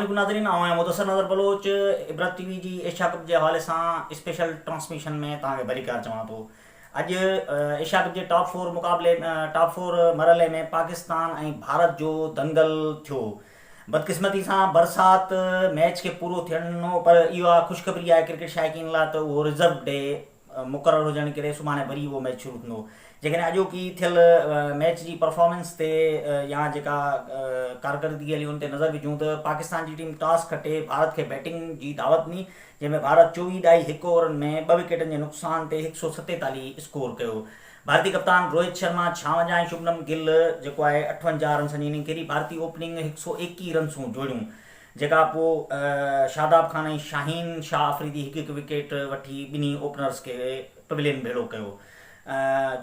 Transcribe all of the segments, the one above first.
अलैकुम नाज़रीन, आउं आहियां मुदस्सिर नज़र बलोच। इबरत टीवी जी एशिया कप जे हवाले सां स्पेशल ट्रांसमिशन में तव्हांखे भलीकार चवां थो। अॼु एशिया कप जे टॉप फोर मरहले में पाकिस्तान ऐं भारत जो दंगल थियो। बदकिस्मती सां बरसात मैच खे पूरो थियणु ॾिनो, पर इहा ख़ुशख़बरी आहे क्रिकेट शाइक़ीन लाइ त उहो रिज़र्व डे मुक़ररु हुजण करे सुभाणे वरी उहो मैच शुरू थींदो। जेकॾहिं अॼोकी थियल मैच जी परफॉर्मेंस ते या जेका कारकर्दगी हली उन ते नज़र विझूं त पाकिस्तान जी टीम टॉस खटे भारत खे बैटिंग जी दावत ॾिनी, जंहिंमें भारत 24 ओवरनि में 2 विकेटनि जे नुक़सान ते 147 स्कोर कयो। भारतीय कप्तान रोहित शर्मा 56 ऐं शुभमन गिल जेको आहे 58 रन जी इनिंग खेॾी। भारतीय ओपनिंग 121 रन्सूं जोड़ियूं, जेका पोइ शादाब खान ऐं शाहीन शाह अफरीदी हिकु विकेट वठी ॿिन्ही ओपनर्स खे पवेलियन भेड़ो कयो।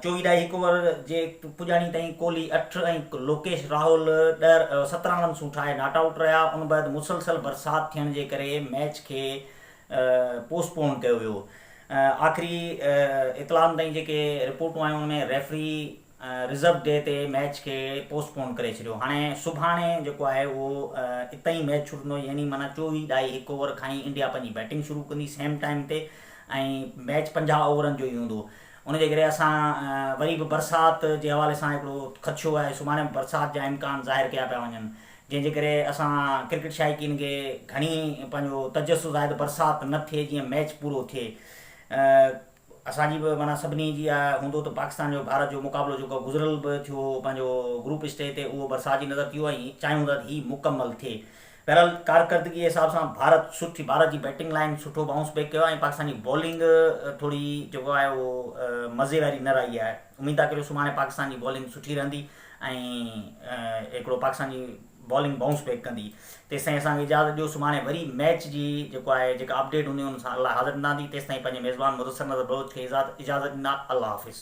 24 ओवर जे पुॼाणी ताईं कोहली 8 ऐं लोकेश राहुल 17 रन्सूं ठाहे नॉट आउट रहिया। उन बैदि मुसलसल बरसाति थियण जे करे मैच खे पोस्टपोन कयो वियो। आख़िरी इतलाउनि ताईं जेके रिपोर्टूं आयूं उनमें रेफरी रिज़र्व डे ते मैच खे पोस्टपोन करे छॾियो। हाणे सुभाणे जेको आहे उहो इतां ई मैच शुरू थींदो, यानी माना 24 ओवर खां ई इंडिया पंहिंजी बैटिंग शुरू कंदी सेम टाइम ते, ऐं मैच 50 ओवरनि जो ई हूंदो। उनजे करे असां वरी बि बरसाति जे हवाले सां हिकिड़ो ख़दशो आहे, सुभाणे बरसाति जा इम्कान ज़ाहिर कया पिया वञनि, जंहिंजे करे असां क्रिकेट शाइक़ीन खे घणी पंहिंजो तजसुस आहे त बरसाति न थिए, जीअं मैच पूरो थिए। असांजी बि माना सभिनी जी हूंदो त पाकिस्तान जो भारत जो मुक़ाबिलो जेको गुज़िरियल बि थियो पंहिंजो ग्रुप स्टेज ते, उहो बरसाति जी नज़र थियो ऐं चाहियूं था हीउ मुकमल थिए। बहरहाल कारकर्दगी जे हिसाब सां भारत जी बैटिंग लाइन सुठो बाउंस बैक कयो ऐं पाकिस्तान जी बॉलिंग थोरी जेको आहे उहो मज़े वारी न रही आहे। उमेद आहे कि सुभाणे पाकिस्तान जी बॉलिंग सुठी रहंदी ऐं हिकिड़ो पाकिस्तान जी बॉलिंग बाउंस बैक कंदी। तेसिताईं असांखे इजाज़त ॾियो, सुभाणे वरी मैच जी जेको आहे जेका अपडेट हूंदी उन सां अलाह हाज़िर ईंदासीं। तेसिताईं पंहिंजे मेज़बान मुदस्सिर नज़र बलोच खे इजाज़त ॾींदा। अल्लाह हाफ़िज़।